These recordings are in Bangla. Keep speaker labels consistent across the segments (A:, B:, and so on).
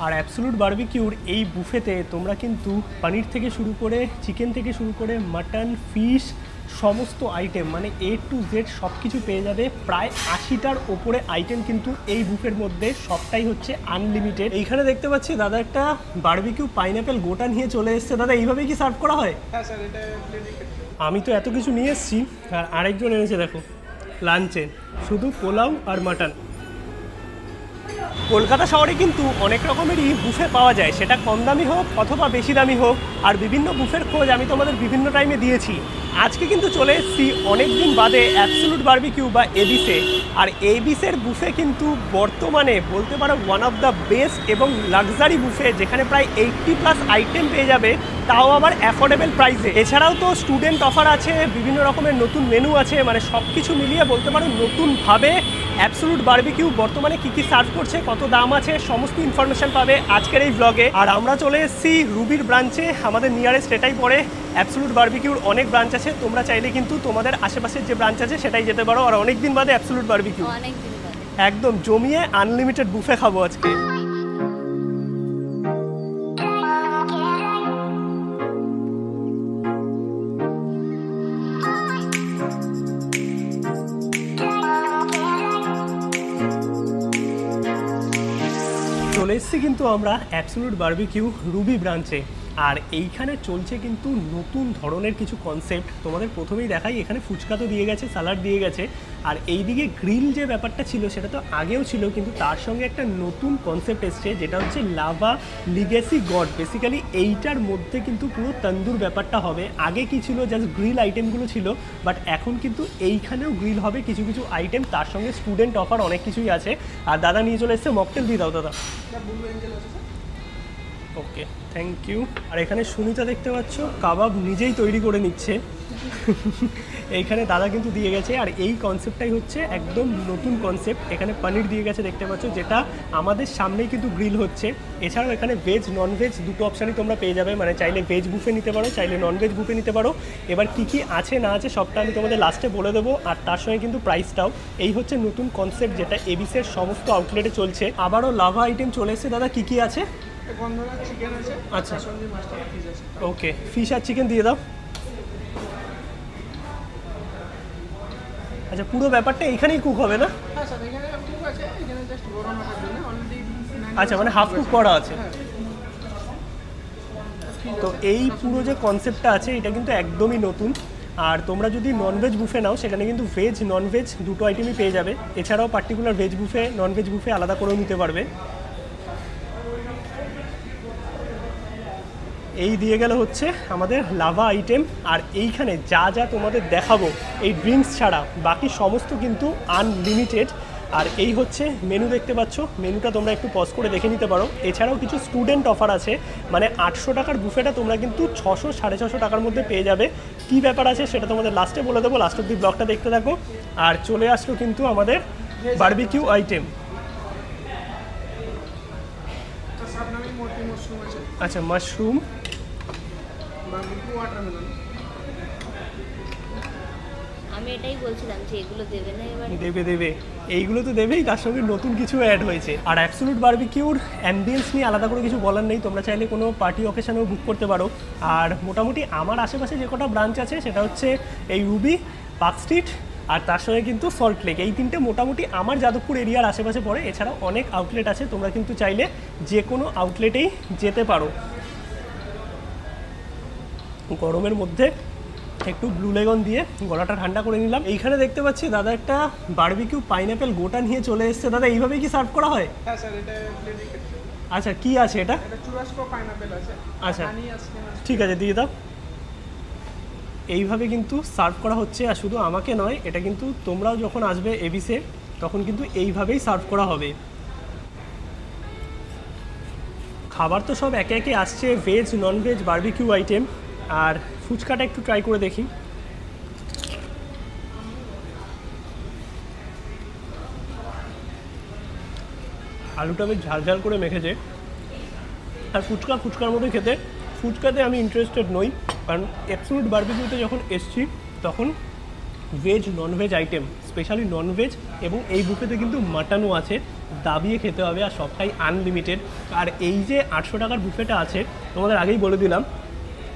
A: আর অ্যাবসোলুট বারবিকিউর এই বুফেতে তোমরা কিন্তু পনির থেকে শুরু করে চিকেন থেকে শুরু করে মাটন ফিশ সমস্ত আইটেম মানে A to Z সব কিছু পেয়ে যাবে। প্রায় 80টার ওপরে আইটেম কিন্তু এই বুফের মধ্যে, সবটাই হচ্ছে আনলিমিটেড। এইখানে দেখতে পাচ্ছি দাদা একটা বারবিকিউ পাইনঅ্যাপেল গোটা নিয়ে চলে এসছে। দাদা এইভাবেই কি সার্ভ করা হয়?
B: হ্যাঁ স্যার, এটা
A: আমি তো এত কিছু নিয়ে এসেছি, আর আরেকজন এনেছে দেখো লাঞ্চে শুধু পোলাও আর মাটন। কলকাতা শহরে কিন্তু অনেক রকমেরই বুফে পাওয়া যায়, সেটা কম দামি হোক অথবা বেশি দামি হোক। আর বিভিন্ন বুফের খোঁজ আমি তোমাদের বিভিন্ন টাইমে দিয়েছি। আজকে কিন্তু চলে এসেছি অনেক দিন বাদে অ্যাবসোলুট বারবিকিউ বা এবিসে। আর এবিসের বুফে কিন্তু বর্তমানে বলতে পারো ওয়ান অফ দ্য বেস্ট এবং লাক্সারি বুফে, যেখানে প্রায় 80+ আইটেম পেয়ে যাবে, তাও আবার অ্যাফোর্ডেবল প্রাইসে। এছাড়াও তো স্টুডেন্ট অফার আছে, বিভিন্ন রকমের নতুন মেনু আছে, মানে সব কিছু মিলিয়ে বলতে পারো নতুনভাবে অ্যাবসোলুট বারবিকিউ বর্তমানে কী কী সার্ভ করছে, কত দাম আছে, সমস্ত ইনফরমেশন পাবে আজকের এই ব্লগে। আর আমরা চলে এসেছি রুবির ব্রাঞ্চে, আমাদের নিয়ারেস্ট এটাই পড়ে। অ্যাবসোলুট বারবিকিউর অনেক ব্রাঞ্চ আছে, তোমরা চাইলে কিন্তু তোমাদের আশেপাশের যে ব্রাঞ্চ আছে সেটাই যেতে পারো। আর অনেক দিন বাদে অ্যাবসোলুট বারবিকিউ, একদম জমিয়ে আনলিমিটেড বুফে খাবো আজকে। চলে এসেছি কিন্তু আমরা অ্যাবসোলুট বারবিকিউ রুবি ব্রাঞ্চে। আর এইখানে চলছে কিন্তু নতুন ধরনের কিছু কনসেপ্ট। তোমাদের প্রথমেই দেখাই, এখানে ফুচকা তো দিয়ে গেছে, স্যালাড দিয়ে গেছে, আর এইদিকে গ্রিল যে ব্যাপারটা ছিল সেটা তো আগেও ছিল, কিন্তু তার সঙ্গে একটা নতুন কনসেপ্ট এসছে, যেটা হচ্ছে লাভা লিগেসি গড। বেসিক্যালি এইটার মধ্যে কিন্তু পুরো তন্দুর ব্যাপারটা হবে। আগে কি ছিল, জাস্ট গ্রিল আইটেমগুলো ছিল, বাট এখন কিন্তু এইখানেও গ্রিল হবে কিছু কিছু আইটেম, তার সঙ্গে স্টুডেন্ট অফার অনেক কিছুই আছে। আর দাদা নিয়ে চলে এসছে মকটেল, দিয়ে দাও দাদা। ওকে, থ্যাংক ইউ। আর এখানে সুনিতা দেখতে পাচ্ছ কাবাব নিজেই তৈরি করে নিচ্ছে। এইখানে দাদা কিন্তু দিয়ে গেছে। আর এই কনসেপ্টটাই হচ্ছে একদম নতুন কনসেপ্ট। এখানে পনির দিয়ে গেছে দেখতে পাচ্ছ, যেটা আমাদের সামনেই কিন্তু গ্রিল হচ্ছে। এছাড়াও এখানে ভেজ নন ভেজ দুটো অপশানই তোমরা পেয়ে যাবে, মানে চাইলে ভেজ বুফে নিতে পারো, চাইলে নন ভেজ বুফে নিতে পারো। এবার কী কী আছে না আছে সবটা আমি তোমাদের লাস্টে বলে দেবো, আর তার সঙ্গে কিন্তু প্রাইসটাও। এই হচ্ছে নতুন কনসেপ্ট, যেটা এবিসের সমস্ত আউটলেটে চলছে। আবারও লাভা আইটেম চলে এসেছে। দাদা কী কী আছে? আচ্ছা, ওকে, ফিশ আর চিকেন দিয়ে দাও। আচ্ছা, পুরো ব্যাপারটা এইখানেই কুক হবে না? আচ্ছা, মানে হাফ কুক করা আছে। তো এই পুরো যে কনসেপ্টটা আছে এটা কিন্তু একদমই নতুন। আর তোমরা যদি ননভেজ বুফে নাও, সেখানে কিন্তু ভেজ ননভেজ দুটো আইটেমই পেয়ে যাবে। এছাড়াও particular veg buffet non veg buffet আলাদা করেও নিতে পারবে। এই দিয়ে গেল হচ্ছে আমাদের লাভা আইটেম। আর এইখানে যা যা তোমাদের দেখাবো এই ড্রিঙ্কস ছাড়া বাকি সমস্ত কিন্তু আনলিমিটেড। আর এই হচ্ছে মেনু দেখতে পাচ্ছ, মেনুটা তোমরা একটু পজ করে দেখে নিতে পারো। এছাড়াও কিছু স্টুডেন্ট অফার আছে, মানে 800 টাকার বুফেটা তোমরা কিন্তু 600 650 টাকার মধ্যে পেয়ে যাবে। কি ব্যাপার আছে সেটা তোমাদের লাস্টে বলে দেবো, লাস্ট অব্দি ব্লগটা দেখতে থাকো। আর চলে আসলো কিন্তু আমাদের বারবিকিউ আইটেম। আচ্ছা, মাশরুম,
C: আমি এটাই বলছিলাম যে এগুলো দেবে না এবারে?
A: দেবে দেবে, এইগুলো তো দেবেই, তার সঙ্গে নতুন কিছু অ্যাড হয়েছে। আর অ্যাবসোলুট বারবিকিউর অ্যাম্বিয়েন্স নিয়ে আলাদা করে কিছু বলার নেই, তোমরা চাইলে কোনো পার্টি অকেশনেও বুক করতে পারো। আর মোটামুটি আমার আশেপাশে যে কটা ব্রাঞ্চ আছে সেটা হচ্ছে এই রুবি, পার্ক স্ট্রিট, আর তার সঙ্গে কিন্তু সল্ট লেক। এই তিনটে মোটামুটি আমার যাদবপুর এরিয়ার আশেপাশে পড়ে। এছাড়াও অনেক আউটলেট আছে, তোমরা কিন্তু চাইলে যে কোনো আউটলেটেই যেতে পারো। গরমের মধ্যে একটু ব্লু লেগন দিয়ে গলাটা ঠান্ডা করে নিলাম। এইখানে দেখতে পাচ্ছি দাদা একটা বারবিকিউ পাইনঅ্যাপেল গোটা নিয়ে চলে এসেছে। দাদা এইভাবেই কি সার্ভ করা হয়?
B: হ্যাঁ স্যার, এটা
A: আচ্ছা, কি আছে এটা?
B: চুরাস্কো পাইনঅ্যাপেল আছে।
A: আচ্ছা, ঠিক আছে, দিয়ে দাও। এইভাবে কিন্তু সার্ভ করা হচ্ছে। আর শুধু আমাকে নয়, এটা কিন্তু তোমরাও যখন আসবে এবিসে তখন কিন্তু এইভাবেই সার্ভ করা হবে। খাবার তো সব একে একে আসছে, veg non veg barbecue item. আর ফুচকাটা একটু ট্রাই করে দেখি। আলুটা বেশ ঝালঝাল করে মেখেছে। আর ফুচকার মধ্যে খেতে, ফুচকাতে আমি ইন্টারেস্টেড নই, কারণ অ্যাবসোলুট বারবিকিউতে যখন এসছি তখন veg non veg item, specially non veg, এবং এই বুফেতে কিন্তু মাটনও আছে। দাবিয়ে খেতে হবে, আর সবটাই আনলিমিটেড। আর এই যে 800 টাকার বুফেটা আছে, তোমাদের আগেই বলে দিলাম,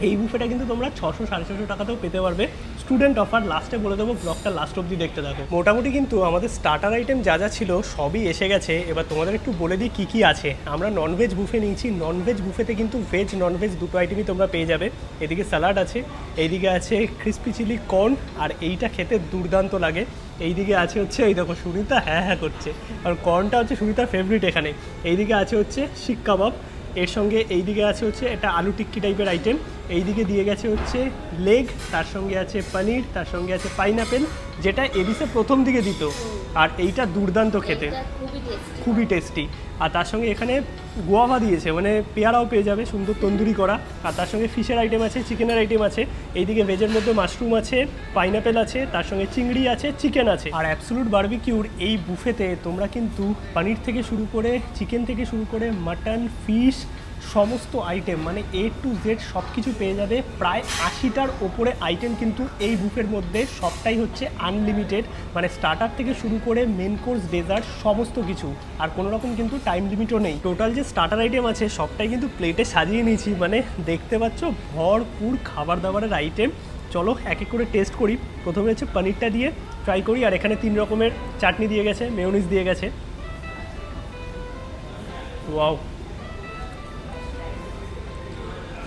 A: এই বুফেটা কিন্তু তোমরা 600-650 টাকাতেও পেতে পারবে। স্টুডেন্ট অফার, লাস্টে বলে দেবো, ব্লগটা লাস্ট অবধি দেখতে থাকো। মোটামুটি কিন্তু আমাদের স্টার্টার আইটেম যা যা ছিল সবই এসে গেছে। এবার তোমাদের একটু বলে দিই কী কী আছে। আমরা ননভেজ বুফে নিয়েছি। ননভেজ বুফেতে কিন্তু ভেজ ননভেজ দুটো আইটেমই তোমরা পেয়ে যাবে। এদিকে স্যালাড আছে, এইদিকে আছে ক্রিসপি চিলি কর্ন, আর এইটা খেতে দুর্দান্ত লাগে। এইদিকে আছে হচ্ছে, এই দেখো সুনিতা হ্যাঁ হ্যাঁ করছে, আর কর্নটা হচ্ছে সুনিতার ফেভারিট এখানে। এইদিকে আছে হচ্ছে শিক কাবাব, এর সঙ্গে এইদিকে আছে হচ্ছে এটা আলু টিক্কি টাইপের আইটেম। এইদিকে দিয়ে গেছে হচ্ছে লেগ, তার সঙ্গে আছে পনির, তার সঙ্গে আছে পাইনাপেল, যেটা এবিসে প্রথম দিকে দিত। আর এইটা দুর্দান্ত খেতে,
C: এটা খুবই টেস্টি।
A: খুবই টেস্টি। আর তার সঙ্গে এখানে গোয়াভা দিয়েছে, মানে পেয়ারাও পেয়ে যাবে সুন্দর তন্দুরি করা। আর তার সঙ্গে ফিশের আইটেম আছে, চিকেনের আইটেম আছে। এইদিকে ভেজের মধ্যে মাশরুম আছে, পাইনাপেল আছে, তার সঙ্গে চিংড়ি আছে, চিকেন আছে। আর অ্যাবসোলুট বারবিকিউর এই বুফেতে তোমরা কিন্তু পনির থেকে শুরু করে, চিকেন থেকে শুরু করে, মাটন, ফিশ, সমস্ত আইটেম মানে A to Z সব কিছু পেয়ে যাবে। প্রায় 80টার ওপরে আইটেম কিন্তু এই বুফের মধ্যে, সবটাই হচ্ছে আনলিমিটেড। মানে স্টার্টার থেকে শুরু করে মেন কোর্স, ডেজার্ট, সমস্ত কিছু। আর কোনো রকম কিন্তু টাইম লিমিটও নেই। টোটাল যে স্টার্টার আইটেম আছে সবটাই কিন্তু প্লেটে সাজিয়ে নিয়েছি, মানে দেখতে পাচ্ছ ভরপুর খাবার দাবারের আইটেম। চলো এক এক করে টেস্ট করি। প্রথমে হচ্ছে পনিরটা দিয়ে ট্রাই করি। আর এখানে 3 রকমের চাটনি দিয়ে গেছে, মেয়োনিজ দিয়ে গেছে। ওয়াও,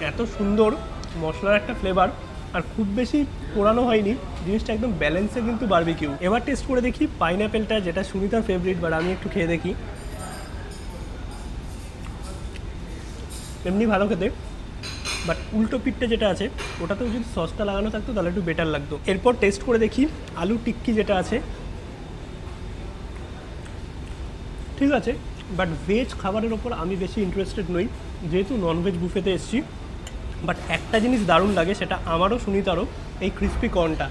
A: এত সুন্দর মশলার একটা ফ্লেভার, আর খুব বেশি পোড়ানো হয়নি, জিনিসটা একদম ব্যালেন্সে কিন্তু বারবিকিউ। এবার টেস্ট করে দেখি পাইনাপেলটা, যেটা সুনিতার ফেভারিট, বাট আমি একটু খেয়ে দেখি। এমনি ভালো খেতে, বাট উল্টো পিঠটা যেটা আছে ওটাতেও যদি সসটা লাগানো থাকতো তাহলে একটু বেটার লাগতো। এরপর টেস্ট করে দেখি আলু টিক্কি যেটা আছে। ঠিক আছে, বাট ভেজ খাবারের ওপর আমি বেশি ইন্টারেস্টেড নই, যেহেতু ননভেজ বুফেতে এসেছি। বাট একটা জিনিস দারুণ লাগে, সেটা আমারও সুনিতারও, এই ক্রিসপি কর্নটা।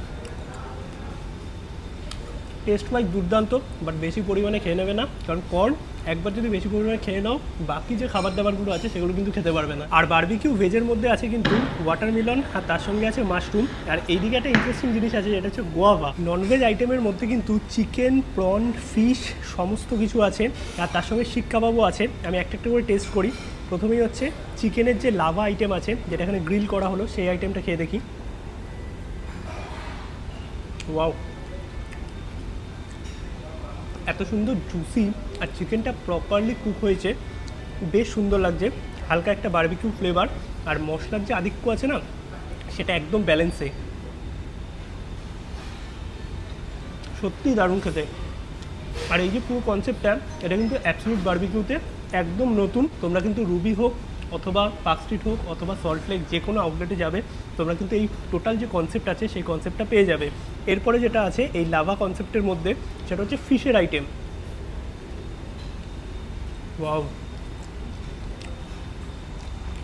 A: টেস্ট ওয়াইজ দুর্দান্ত, বাট বেশি পরিমাণে খেয়ে নেবে না, কারণ কর্ন একবার যদি বেশি পরিমাণে খেয়ে নাও, বাকি যে খাবার দাবারগুলো আছে সেগুলো কিন্তু খেতে পারবে না। আর বারবিকিউ ভেজের মধ্যে আছে কিন্তু ওয়াটারমেলন, আর তার সঙ্গে আছে মাশরুম। আর এইদিকে একটা ইন্টারেস্টিং জিনিস আছে, যেটা হচ্ছে গোয়াভা। ননভেজ আইটেমের মধ্যে কিন্তু চিকেন, প্রন, ফিশ সমস্ত কিছু আছে, আর তার সঙ্গে শিক কাবাবও আছে। আমি একটা একটা করে টেস্ট করি। প্রথমেই হচ্ছে চিকেনের যে লাভা আইটেম আছে, যেটা এখানে গ্রিল করা হলো, সেই আইটেমটা খেয়ে দেখি। ওয়াও, এত সুন্দর জুসি, আর চিকেনটা প্রপারলি কুক হয়েছে, বেশ সুন্দর লাগছে। হালকা একটা বারবিকিউ ফ্লেভার, আর মশলার যে আধিক্য আছে না, সেটা একদম ব্যালেন্সে। সত্যিই দারুণ খেতে। আর এই যে পুরো কনসেপ্টটা, এটা কিন্তু অ্যাবসলিউট বারবিকিউতে একদম নতুন। তোমরা কিন্তু রুবি হোক, অথবা পার্ক স্ট্রিট হোক, অথবা সল্টলেক, যে কোনো আউটলেটে যাবে, তোমরা কিন্তু এই টোটাল যে কনসেপ্ট আছে সেই কনসেপ্টটা পেয়ে যাবে। এরপরে যেটা আছে এই লাভা কনসেপ্টের মধ্যে, সেটা হচ্ছে ফিশের আইটেম। ওয়াও,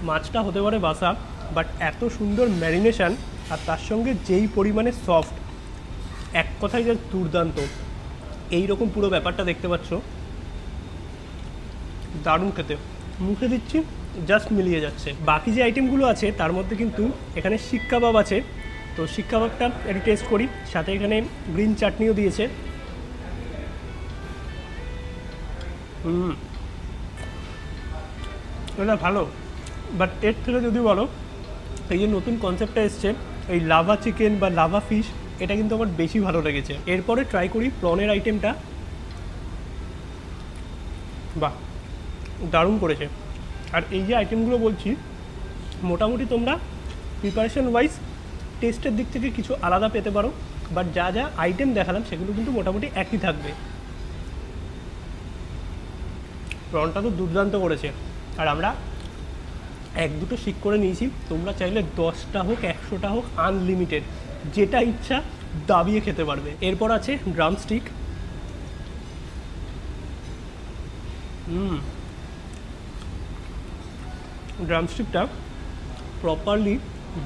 A: মাছটা হতে পারে বাসা, বাট এত সুন্দর ম্যারিনেশন, আর তার সঙ্গে যেই পরিমাণে সফট, এক কথায় যা দুর্দান্ত। এইরকম পুরো ব্যাপারটা দেখতে পাচ্ছ, দারুণ খেতে। মুখে দিচ্ছি, জাস্ট মিলিয়ে যাচ্ছে। বাকি যে আইটেমগুলো আছে তার মধ্যে কিন্তু এখানে শিক কাবাব আছে, তো শিক কাবাবটা একটু টেস্ট করি। সাথে এখানে গ্রিন চাটনিও দিয়েছে। এটা ভালো, বাট এর থেকে যদি বলো, এই যে নতুন কনসেপ্টটা এসছে, এই লাভা চিকেন বা লাভা ফিশ, এটা কিন্তু আমার বেশি ভালো লেগেছে। এরপরে ট্রাই করি প্রনের আইটেমটা। বাহ, দারুণ করেছে। আর এই যে আইটেমগুলো বলছি, মোটামুটি তোমরা প্রিপারেশন ওয়াইজ টেস্টের দিক থেকে কিছু আলাদা পেতে পারো, বাট যা যা আইটেম দেখালাম সেগুলো কিন্তু মোটামুটি একই থাকবে। প্রনটা তো দুর্দান্ত করেছে। আর আমরা 1-2টো শিক করে নিয়েছি, তোমরা চাইলে 10টা হোক, 100টা হোক, আনলিমিটেড, যেটা ইচ্ছা দাবিয়ে খেতে পারবে। এরপর আছে ড্রামস্টিক। ড্রামস্টিকটা প্রপারলি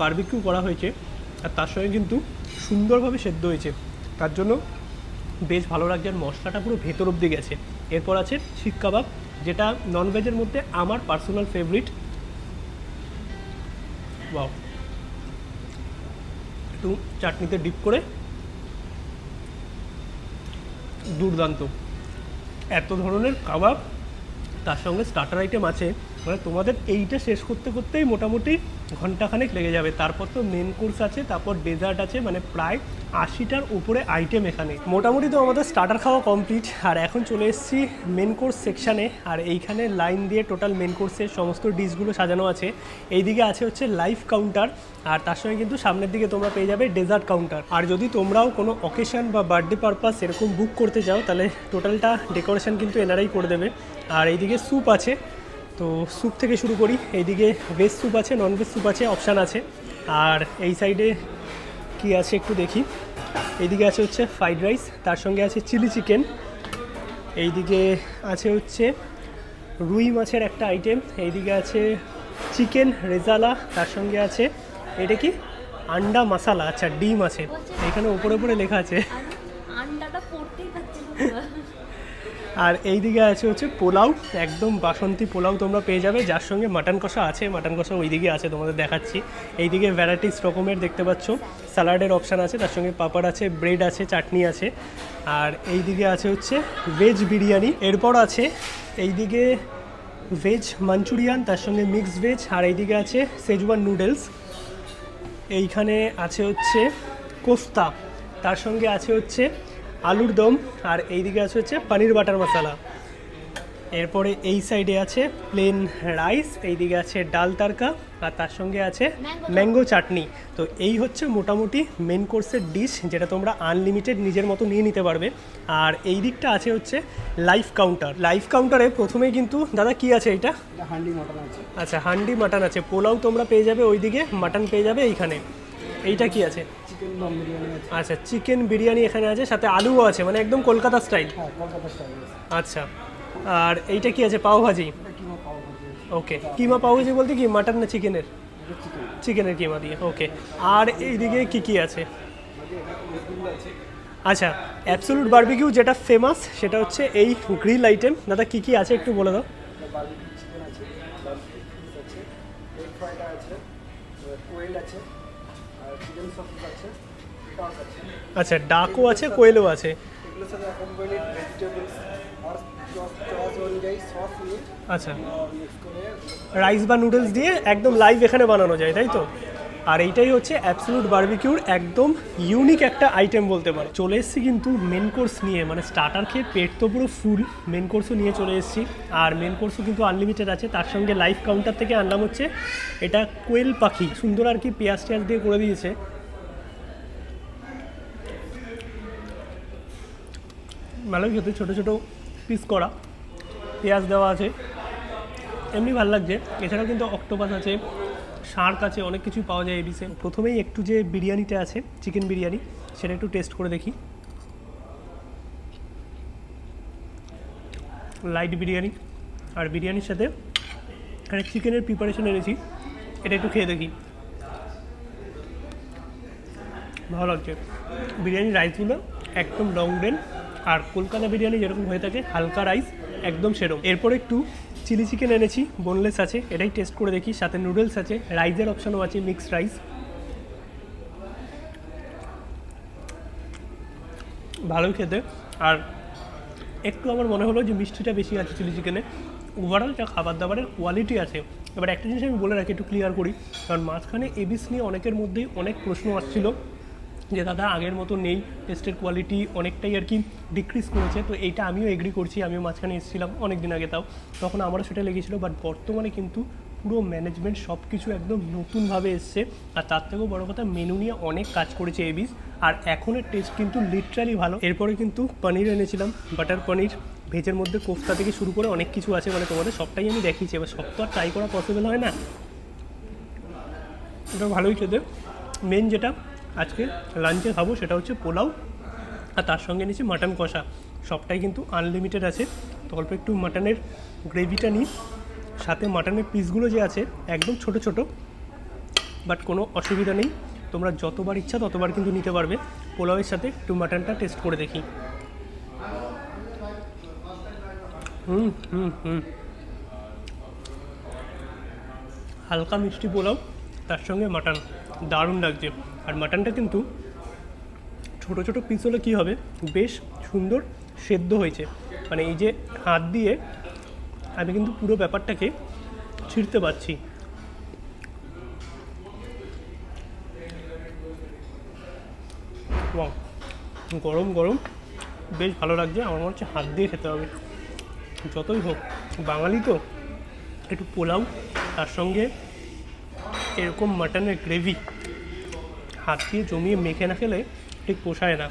A: বারবিকিউ করা হয়েছে, আর তার সঙ্গে কিন্তু সুন্দরভাবে সেদ্ধ হয়েছে, তার জন্য বেশ ভালো লাগছে। আর মশলাটা পুরো ভেতর অবধি গেছে। এরপর আছে শিক কাবাব, যেটা ননভেজের মধ্যে আমার পার্সোনাল ফেভারিট। ওয়াও, একটু চাটনিতে ডিপ করে, দুর্দান্ত। এত ধরনের কাবাব, তার সঙ্গে স্টার্টার আইটেম আছে, মানে তোমাদের এইটা শেষ করতে করতেই মোটামুটি ঘন্টাখানেক লেগে যাবে। তারপর তো মেন কোর্স আছে, তারপর ডেজার্ট আছে, মানে প্রায় 80টার উপরে আইটেম এখানে। মোটামুটি তো আমাদের স্টার্টার খাওয়া কমপ্লিট, আর এখন চলে এসেছি মেন কোর্স সেকশানে। আর এইখানে লাইন দিয়ে টোটাল মেন কোর্সের সমস্ত ডিশগুলো সাজানো আছে। এইদিকে আছে হচ্ছে লাইভ কাউন্টার, আর তার সঙ্গে কিন্তু সামনের দিকে তোমরা পেয়ে যাবে ডেজার্ট কাউন্টার। আর যদি তোমরাও কোনো অকেশন বা বার্থডে পারপাস এরকম বুক করতে চাও, তাহলে টোটালটা ডেকোরেশন কিন্তু এনারাই করে দেবে। আর এইদিকে স্যুপ আছে, তো স্যুপ থেকে শুরু করি। এইদিকে ভেজ স্যুপ আছে, নন ভেজ স্যুপ আছে, অপশান আছে। আর এই সাইডে কি আছে একটু দেখি। এইদিকে আছে হচ্ছে ফ্রাইড রাইস, তার সঙ্গে আছে চিলি চিকেন। এইদিকে আছে হচ্ছে রুই মাছের একটা আইটেম। এইদিকে আছে চিকেন রেজালা, তার সঙ্গে আছে এটা কি আন্ডা মশালা, আচ্ছা ডিম আছে। এখানে উপরে উপরে লেখা আছে।
C: আন্ডাটা পড়তেই পারছি না।
A: আর এইদিকে আছে হচ্ছে পোলাও, একদম বাসন্তী পোলাও তোমরা পেয়ে যাবে, যার সঙ্গে মাটন কষা আছে। মাটন কষা ওইদিকে আছে, তোমাদের দেখাচ্ছি। এইদিকে ভ্যারাইটিস রকমের দেখতে পাচ্ছ, স্যালাডের অপশান আছে, তার সঙ্গে পাপড় আছে, ব্রেড আছে, চাটনি আছে। আর এইদিকে আছে হচ্ছে ভেজ বিরিয়ানি। এরপর আছে এইদিকে ভেজ মাঞ্চুরিয়ান, তার সঙ্গে মিক্সড ভেজ। আর এইদিকে আছে সেজওয়ান নুডলস। এইখানে আছে হচ্ছে কোফতা, তার সঙ্গে আছে হচ্ছে আলুর দম। আর এইদিকে আছে হচ্ছে পনির বাটার মশলা। এরপরে এই সাইডে আছে প্লেন রাইস, এইদিকে আছে ডাল তারকা, আর তার সঙ্গে আছে ম্যাঙ্গো চাটনি। তো এই হচ্ছে মোটামুটি মেন কোর্সের ডিশ, যেটা তোমরা আনলিমিটেড নিজের মতো নিয়ে নিতে পারবে। আর এই দিকটা আছে হচ্ছে লাইভ কাউন্টার। লাইভ কাউন্টারে প্রথমেই কিন্তু দাদা কি আছে এইটা?
B: হান্ডি মটন আছে।
A: আচ্ছা হান্ডি মাটন আছে, পোলাও তোমরা পেয়ে যাবে ওইদিকে, মাটন পেয়ে যাবে এইখানে। এইটা কি আছে?
B: চিকেন দম বিরিয়ানি আছে।
A: আচ্ছা চিকেন বিরিয়ানি এখানে আছে, সাথে আলুও আছে, মানে একদম কলকাতা স্টাইল।
B: হ্যাঁ, কলকাতা স্টাইল আছে।
A: আচ্ছা, আর এইটা কি আছে? পাও ভাজি।
B: এটা কিমা পাও ভাজি আছে।
A: ওকে, কিমা পাও ভাজি বলতে কি মাটন না চিকেনের?
B: এটা চিকেন।
A: চিকেনের কিমা দিয়ে, ওকে। আর এইদিকে কি কি আছে?
B: রসগোল্লা আছে।
A: আচ্ছা, অ্যাবসোলুট বারবিকিউ যেটা ফেমাস সেটা হচ্ছে এই গ্রিল আইটেম। দাদা কি কি আছে একটু বলে দাও।
B: বারবিকিউ চিকেন আছে, বারবিকিউ ফিশ আছে, এগ ফ্রাইড আছে, কোয়েল আছে, আর চিকেন সসেস আছে, ডাক আছে।
A: আচ্ছা ডাকও আছে, কোয়েলও আছে।
B: এগুলোর সাথে অ্যাকম্পানিড ভেজিটেবলস আর চস অনুযায়ী সস নিয়ে
A: আচ্ছা,
B: মিক্স করে
A: রাইস বা নুডলস দিয়ে একদম লাইভ এখানে বানানো যায়, তাই তো? আর এইটাই হচ্ছে অ্যাবসোলুট বারবিকিউর একদম ইউনিক একটা আইটেম বলতে পারো। চলে এসেছি কিন্তু মেন কোর্স নিয়ে, মানে স্টার্টার খেয়ে পেট তো পুরো ফুল, মেন কোর্সও নিয়ে চলে এসেছি। আর মেন কোর্সও কিন্তু আনলিমিটেড আছে। তার সঙ্গে লাইভ কাউন্টার থেকে আনলাম হচ্ছে এটা কোয়েল পাখি, সুন্দর আর কি পেঁয়াজ টেয়াজ দিয়ে করে দিয়েছে। ভালোই খেতে, ছোটো ছোটো পিস করা, পেঁয়াজ দেওয়া আছে, এমনি ভালো লাগছে। এছাড়াও কিন্তু অক্টোপাস আছে, শার্ক আছে, অনেক কিছুই পাওয়া যায় এই ডিশে। প্রথমেই একটু যে বিরিয়ানিটা আছে, চিকেন বিরিয়ানি, সেটা একটু টেস্ট করে দেখি। লাইট বিরিয়ানি, আর বিরিয়ানির সাথে এখানে চিকেনের প্রিপারেশন এনেছি, এটা একটু খেয়ে দেখি। ভালো লাগছে। বিরিয়ানির রাইসগুলো একদম লং গ্রেন, আর কলকাতা বিরিয়ানি যেরকম হয়ে থাকে হালকা রাইস, একদম সেরকম। এরপর একটু চিলি চিকেন এনেছি, বোনলেস আছে, এটাই টেস্ট করে দেখি। সাথে নুডলস আছে, রাইসের অপশানও আছে, মিক্সড রাইস। ভালোই খেতে। আর একটু আমার মনে হলো যে মিষ্টিটা বেশি আছে চিলি চিকেনে। ওভারঅল যা খাবার দাবারের কোয়ালিটি আছে। এবার একটা জিনিস আমি বলে রাখি, একটু ক্লিয়ার করি, কারণ মাঝখানে এবিস নিয়ে অনেকের মধ্যেই অনেক প্রশ্ন আসছিল যে দাদা আগের মতো নেই, টেস্টের কোয়ালিটি অনেকটাই আর কি ডিক্রিজ করেছে। তো এইটা আমিও এগ্রি করছি, আমিও মাঝখানে এসেছিলাম অনেক দিন আগে, তাও তখন আমারও সেটা লেগেছিলো। বাট বর্তমানে কিন্তু পুরো ম্যানেজমেন্ট সব কিছু একদম নতুনভাবে এসছে। আর তার থেকেও বড় কথা, মেনু নিয়ে অনেক কাজ করেছে এবিস, আর এখনের টেস্ট কিন্তু লিটারালি ভালো। এরপরে কিন্তু পনির এনেছিলাম, বাটার পনির, ভেজের মধ্যে কোফতা থেকে শুরু করে অনেক কিছু আছে, মানে তোমাদের সবটাই আমি দেখিয়েছি। এবার সব তো আর ট্রাই করা পসিবল হয় না, এটা ভালোই খেতে। মেন যেটা আজকে লাঞ্চে খাবো সেটা হচ্ছে পোলাও, আর তার সঙ্গে নিচ্ছি মাটন কষা। সবটাই কিন্তু আনলিমিটেড আছে। তো অল্প একটু মাটনের গ্রেভিটা নিই, সাথে মাটনের পিসগুলো যে আছে একদম ছোট ছোট, বাট কোনো অসুবিধা নেই, তোমরা যতবার ইচ্ছা ততবার কিন্তু নিতে পারবে। পোলাওয়ের সাথে একটু মাটনটা টেস্ট করে দেখি। হালকা মিষ্টি পোলাও, তার সঙ্গে মাটন, দারুণ লাগছে। আর মাটনটা কিন্তু ছোটো ছোটো পিস হলে কী হবে, বেশ সুন্দর সেদ্ধ হয়েছে। মানে এই যে হাত দিয়ে আমি কিন্তু পুরো ব্যাপারটাকে ছিঁড়তে পারছি। ওয়াও, গরম গরম বেশ ভালো লাগছে। আমার মনে হচ্ছে হাত দিয়ে খেতে হবে। যতই হোক বাঙালি তো, একটু পোলাও তার সঙ্গে এরকম মাটনের গ্রেভি হাত দিয়ে জমিয়ে মেখে না খেলে ঠিক পোষায় না।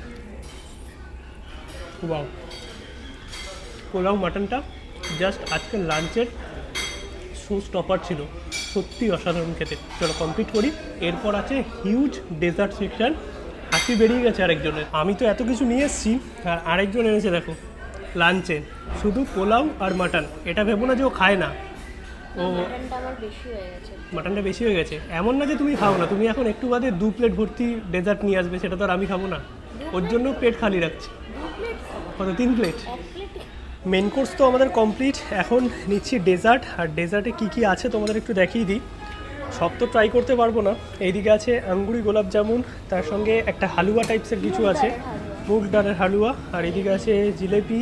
A: ওয়াও, পোলাও মাটনটা জাস্ট আজকের লাঞ্চের শো স্টপার ছিল, সত্যি অসাধারণ খেতে। চলো কমপ্লিট করি। এরপর আছে হিউজ ডেজার্ট সেকশন। হাসি বেরিয়ে গেছে আরেকজনের। আমি তো এত কিছু নিয়ে এসেছি আর আরেকজন এনেছে দেখো লাঞ্চে শুধু পোলাও আর মাটন। এটা ভেবো না যে ও খায় না, ও
C: মাটনটা আমার বেশি হয়ে গেছে।
A: মাটনটা বেশি হয়ে গেছে এমন না যে তুমি খাও না, তুমি এখন একটু বাদে 2 প্লেট ভর্তি ডেজার্ট নিয়ে আসবে, সেটা তো আর আমি খাবো না। ওর জন্য পেট খালি রাখছি।
C: 2 প্লেট?
A: কত, 3 প্লেট?
C: 1 প্লেট?
A: মেন কোর্স তো আমাদের কমপ্লিট, এখন নিচ্ছি ডেজার্ট। আর ডেজার্টে কী কী আছে তোমাদের একটু দেখিয়ে দিই। সব তো ট্রাই করতে পারবো না। এইদিকে আছে আঙ্গুরি গোলাপ জামুন, তার সঙ্গে একটা হালুয়া টাইপসের কিছু আছে, মুগ ডালের হালুয়া। আর এইদিকে আছে জিলেপি,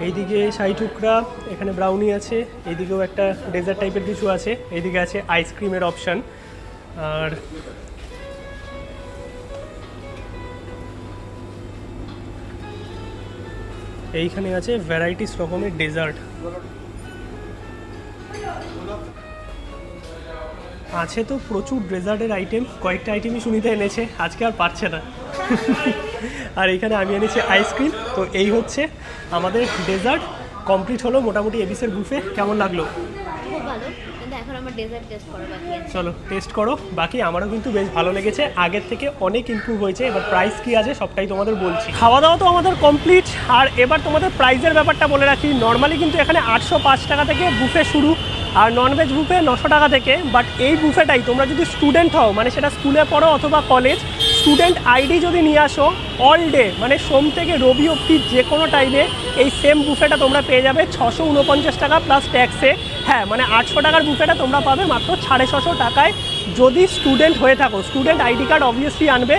A: এইদিকে শাহি টুকরা, এখানে ব্রাউনি আছে, এইদিকেও একটা ডেজার্ট টাইপের কিছু আছে, এইদিকে আছে আইসক্রিমের অপশান। আর এইখানে আছে ভ্যারাইটিস রকমের ডেজার্ট। আছে তো প্রচুর ডেজার্টের আইটেম, কয়েকটা আইটেমই সুনিতা এনেছে, আজকে আর পারছে না। আর এইখানে আমি এনেছি আইসক্রিম। তো এই হচ্ছে আমাদের ডেজার্ট কমপ্লিট হলো মোটামুটি। এবিসের বুফে কেমন লাগলো?
C: খুব ভালো, কিন্তু এখন আমার ডেজার্ট টেস্ট করা বাকি আছে।
A: চলো টেস্ট করো। বাকি আমারও কিন্তু বেশ ভালো লেগেছে, আগের থেকে অনেক ইমপ্রুভ হয়েছে। এবার প্রাইস কী আছে সবটাই তোমাদের বলছি। খাওয়া দাওয়া তো আমাদের কমপ্লিট। আর এবার তোমাদের প্রাইসের ব্যাপারটা বলে রাখি। নর্মালি কিন্তু এখানে 805 টাকা থেকে বুফে শুরু, আর ননভেজ বুফে 900 টাকা থেকে। বাট এই বুফেটাই তোমরা যদি স্টুডেন্ট হও, মানে সেটা স্কুলে পড়ো অথবা কলেজ, স্টুডেন্ট আইডি যদি নিয়ে আসো, অল ডে মানে সোম থেকে রবি অবধি যে কোনো টাইমে এই সেম বুফেটা তোমরা পেয়ে যাবে 649 টাকা প্লাস ট্যাক্সে। হ্যাঁ, মানে 800 টাকার বুফেটা তোমরা পাবে মাত্র 650 টাকায় যদি স্টুডেন্ট হয়ে থাকো। স্টুডেন্ট আইডি কার্ড অবভিয়াসলি আনবে।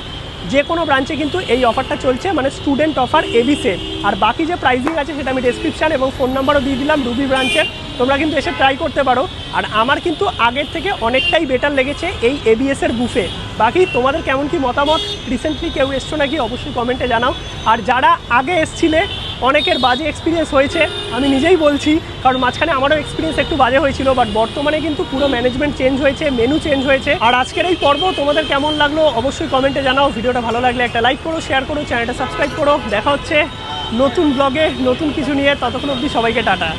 A: যে কোনো ব্রাঞ্চে কিন্তু এই অফারটা চলছে, মানে স্টুডেন্ট অফার এবিসে। আর বাকি যে প্রাইসিং আছে সেটা আমি ডেসক্রিপশান এবং ফোন নাম্বারও দিয়ে দিলাম রুবি ব্রাঞ্চের, তোমরা কিন্তু এসে ট্রাই করতে পারো। আর আমার কিন্তু আগের থেকে অনেকটাই বেটার লেগেছে এই এবিএসের বুফে। বাকি তোমাদের কেমন কি মতামত, রিসেন্টলি কেউ এসছো নাকি অবশ্যই কমেন্টে জানাও। আর যারা আগে এসছিলে অনেকের বাজে এক্সপিরিয়েন্স হয়েছে, আমি নিজেই বলছি, কারণ মাঝখানে আমারও এক্সপিরিয়েন্স একটু বাজে হয়েছিল। বাট বর্তমানে কিন্তু পুরো ম্যানেজমেন্ট চেঞ্জ হয়েছে, মেনু চেঞ্জ হয়েছে। আর আজকের এই পর্ব তোমাদের কেমন লাগলো অবশ্যই কমেন্টে জানাও। ভিডিওটা ভালো লাগলে একটা লাইক করো, শেয়ার করো, চ্যানেলটা সাবস্ক্রাইব করো। দেখা হচ্ছে নতুন ব্লগে নতুন কিছু নিয়ে। ততক্ষণ অবধি সবাইকে টাটা।